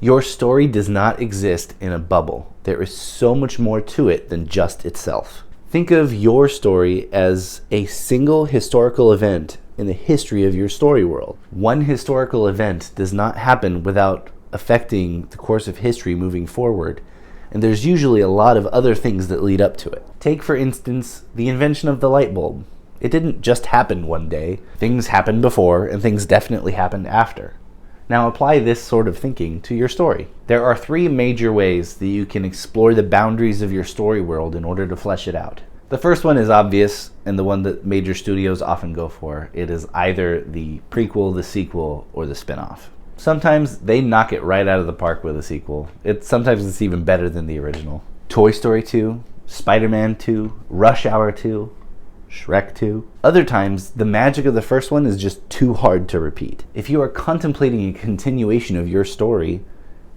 Your story does not exist in a bubble. There is so much more to it than just itself. Think of your story as a single historical event in the history of your story world. One historical event does not happen without affecting the course of history moving forward, and there's usually a lot of other things that lead up to it. Take, for instance, the invention of the light bulb. It didn't just happen one day. Things happened before, and things definitely happened after. Now apply this sort of thinking to your story. There are 3 major ways that you can explore the boundaries of your story world in order to flesh it out. The first one is obvious, and the one that major studios often go for. It is either the prequel, the sequel, or the spin-off. Sometimes they knock it right out of the park with a sequel. Sometimes it's even better than the original. Toy Story 2, Spider-Man 2, Rush Hour 2, Shrek 2. Other times, the magic of the first one is just too hard to repeat. If you are contemplating a continuation of your story,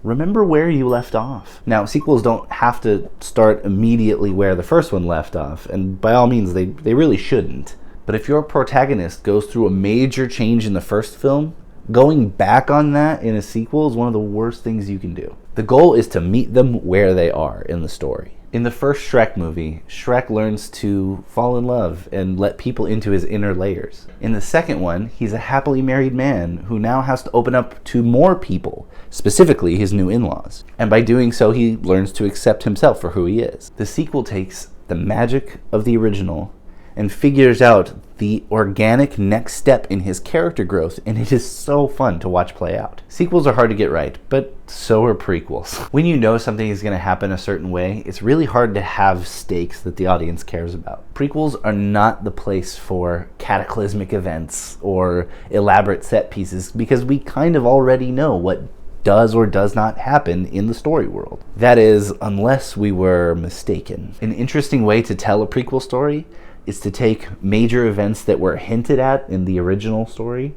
remember where you left off. Now, sequels don't have to start immediately where the first one left off, and by all means, they really shouldn't. But if your protagonist goes through a major change in the first film, going back on that in a sequel is one of the worst things you can do. The goal is to meet them where they are in the story. In the first Shrek movie, Shrek learns to fall in love and let people into his inner layers. In the second one, he's a happily married man who now has to open up to more people, specifically his new in-laws. And by doing so, he learns to accept himself for who he is. The sequel takes the magic of the original and figures out the organic next step in his character growth, and it is so fun to watch play out. Sequels are hard to get right, but so are prequels. When you know something is going to happen a certain way, it's really hard to have stakes that the audience cares about. Prequels are not the place for cataclysmic events or elaborate set pieces because we kind of already know what does or does not happen in the story world. That is, unless we were mistaken. An interesting way to tell a prequel story is to take major events that were hinted at in the original story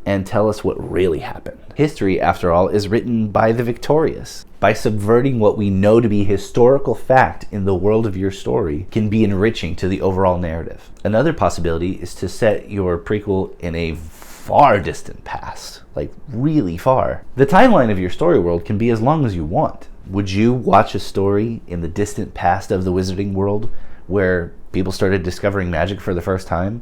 and tell us what really happened. History, after all, is written by the victorious. By subverting what we know to be historical fact in the world of your story can be enriching to the overall narrative. Another possibility is to set your prequel in a far distant past, like really far. The timeline of your story world can be as long as you want. Would you watch a story in the distant past of the wizarding world where people started discovering magic for the first time?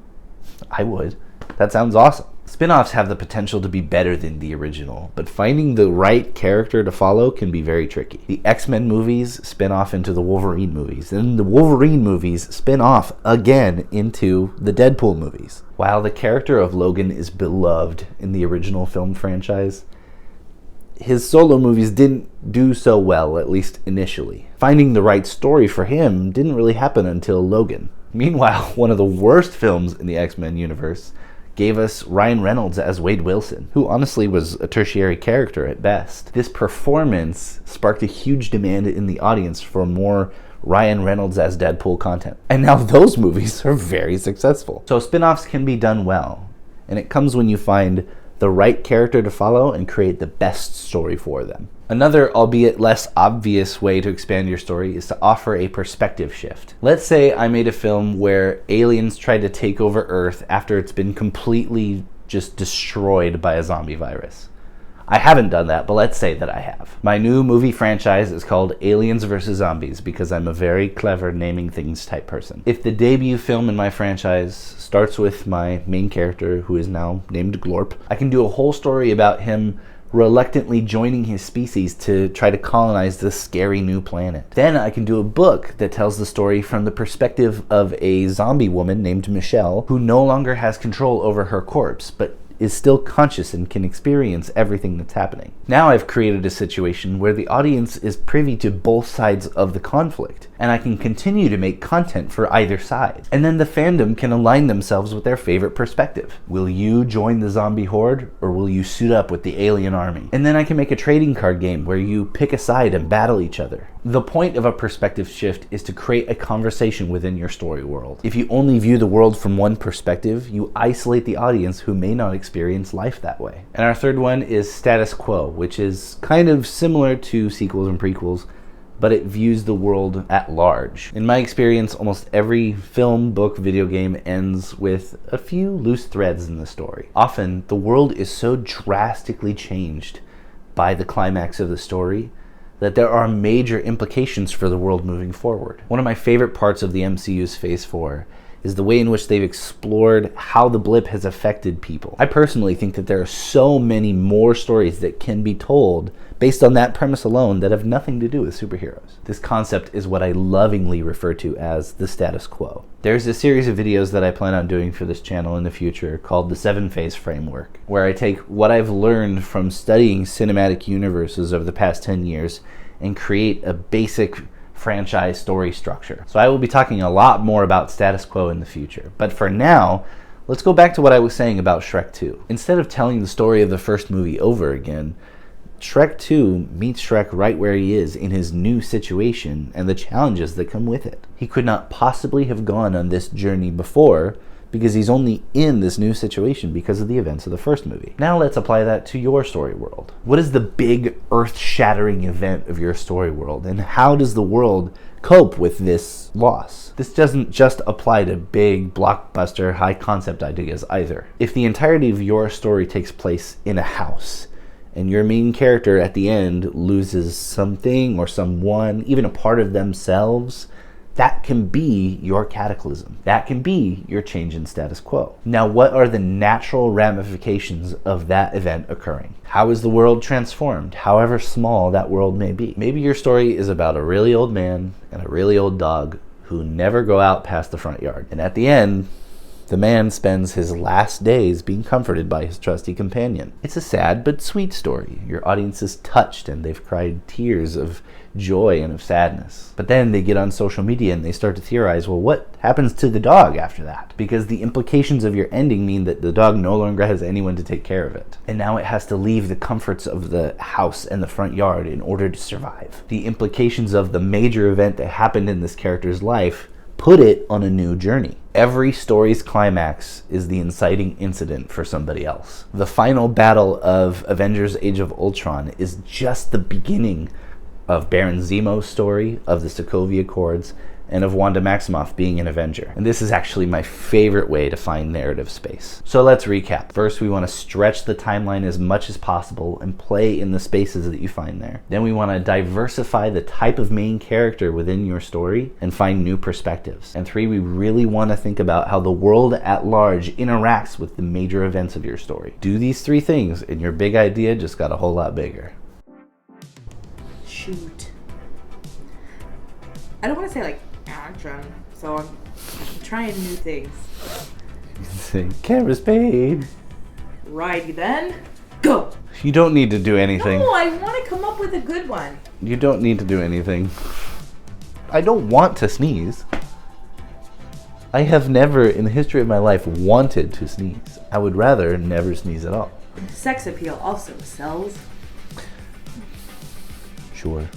I would. That sounds awesome. Spin-offs have the potential to be better than the original, but finding the right character to follow can be very tricky. The X-Men movies spin off into the Wolverine movies, and the Wolverine movies spin off again into the Deadpool movies. While the character of Logan is beloved in the original film franchise, his solo movies didn't do so well, at least initially. Finding the right story for him didn't really happen until Logan. Meanwhile, one of the worst films in the X-Men universe gave us Ryan Reynolds as Wade Wilson, who honestly was a tertiary character at best. This performance sparked a huge demand in the audience for more Ryan Reynolds as Deadpool content. And now those movies are very successful. So spin-offs can be done well, and it comes when you find the right character to follow and create the best story for them. Another, albeit less obvious way to expand your story is to offer a perspective shift. Let's say I made a film where aliens tried to take over Earth after it's been completely just destroyed by a zombie virus. I haven't done that, but let's say that I have. My new movie franchise is called Aliens vs. Zombies because I'm a very clever naming things type person. If the debut film in my franchise starts with my main character, who is now named Glorp, I can do a whole story about him reluctantly joining his species to try to colonize this scary new planet. Then I can do a book that tells the story from the perspective of a zombie woman named Michelle, who no longer has control over her corpse, but is still conscious and can experience everything that's happening. Now I've created a situation where the audience is privy to both sides of the conflict, and I can continue to make content for either side. And then the fandom can align themselves with their favorite perspective. Will you join the zombie horde, or will you suit up with the alien army? And then I can make a trading card game where you pick a side and battle each other. The point of a perspective shift is to create a conversation within your story world. If you only view the world from one perspective, you isolate the audience who may not experience life that way. And our third one is status quo, which is kind of similar to sequels and prequels, but it views the world at large. In my experience, almost every film, book, video game ends with a few loose threads in the story. Often, the world is so drastically changed by the climax of the story that there are major implications for the world moving forward. One of my favorite parts of the MCU's Phase 4 is the way in which they've explored how the blip has affected people. I personally think that there are so many more stories that can be told based on that premise alone that have nothing to do with superheroes. This concept is what I lovingly refer to as the status quo. There's a series of videos that I plan on doing for this channel in the future called the 7-Phase Framework, where I take what I've learned from studying cinematic universes over the past 10 years and create a basic franchise story structure. So I will be talking a lot more about status quo in the future. But for now, let's go back to what I was saying about Shrek 2. Instead of telling the story of the first movie over again, Shrek 2 meets Shrek right where he is in his new situation and the challenges that come with it. He could not possibly have gone on this journey before because he's only in this new situation because of the events of the first movie. Now let's apply that to your story world. What is the big earth-shattering event of your story world, and how does the world cope with this loss? This doesn't just apply to big, blockbuster, high-concept ideas either. If the entirety of your story takes place in a house, and your main character at the end loses something or someone, even a part of themselves, that can be your cataclysm. That can be your change in status quo. Now, what are the natural ramifications of that event occurring? How is the world transformed, however small that world may be? Maybe your story is about a really old man and a really old dog who never go out past the front yard. And at the end, the man spends his last days being comforted by his trusty companion. It's a sad but sweet story. Your audience is touched and they've cried tears of joy and of sadness. But then they get on social media and they start to theorize, well, what happens to the dog after that? Because the implications of your ending mean that the dog no longer has anyone to take care of it. And now it has to leave the comforts of the house and the front yard in order to survive. The implications of the major event that happened in this character's life put it on a new journey. Every story's climax is the inciting incident for somebody else. The final battle of Avengers Age of Ultron is just the beginning of Baron Zemo's story, of the Sokovia Accords, and of Wanda Maximoff being an Avenger. And this is actually my favorite way to find narrative space. So let's recap. First, we want to stretch the timeline as much as possible and play in the spaces that you find there. Then we want to diversify the type of main character within your story and find new perspectives. And 3, we really want to think about how the world at large interacts with the major events of your story. Do these 3 things and your big idea just got a whole lot bigger. Shoot. I don't want to say like action, so I'm trying new things. Say, camera spade. Righty then, go! You don't need to do anything. No, I want to come up with a good one. You don't need to do anything. I don't want to sneeze. I have never in the history of my life wanted to sneeze. I would rather never sneeze at all. Sex appeal also sells. Sure.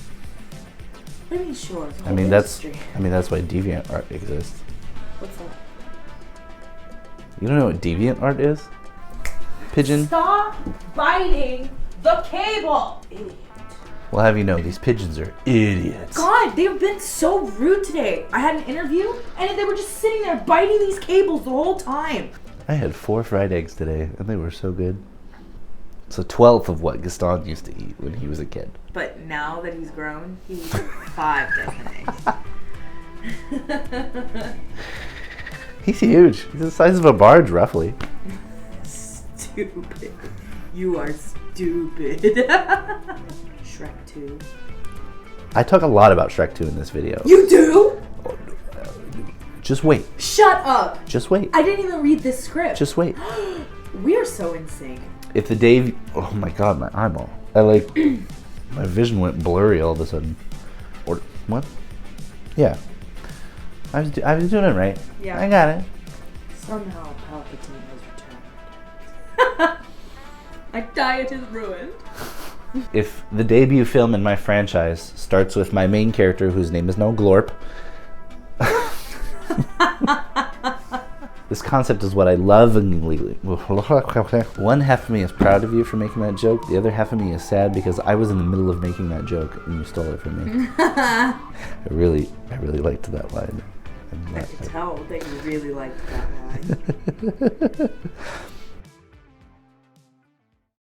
What do you mean sure? I mean that's why deviant art exists. What's that? You don't know what deviant art is? Pigeon? Stop biting the cable! Idiot. Well, have you know, these pigeons are idiots. God, they've been so rude today. I had an interview and they were just sitting there biting these cables the whole time. I had 4 fried eggs today and they were so good. It's a 12th of what Gaston used to eat when he was a kid. But now that he's grown, he eats 5 dozen eggs. He's huge. He's the size of a barge, roughly. Stupid. You are stupid. Shrek 2. I talk a lot about Shrek 2 in this video. You do? Just wait. Shut up. Just wait. I didn't even read this script. Just wait. We are so in sync. If the day... Oh my god, my eyeball. My vision went blurry all of a sudden. Or... What? Yeah. I was doing it right. Yeah. I got it. Somehow Palpatine has returned. My diet is ruined. If the debut film in my franchise starts with my main character, whose name is now Glorp... This concept is what I lovingly... One half of me is proud of you for making that joke. The other half of me is sad because I was in the middle of making that joke and you stole it from me. I really liked that line. I could tell that you really liked that line.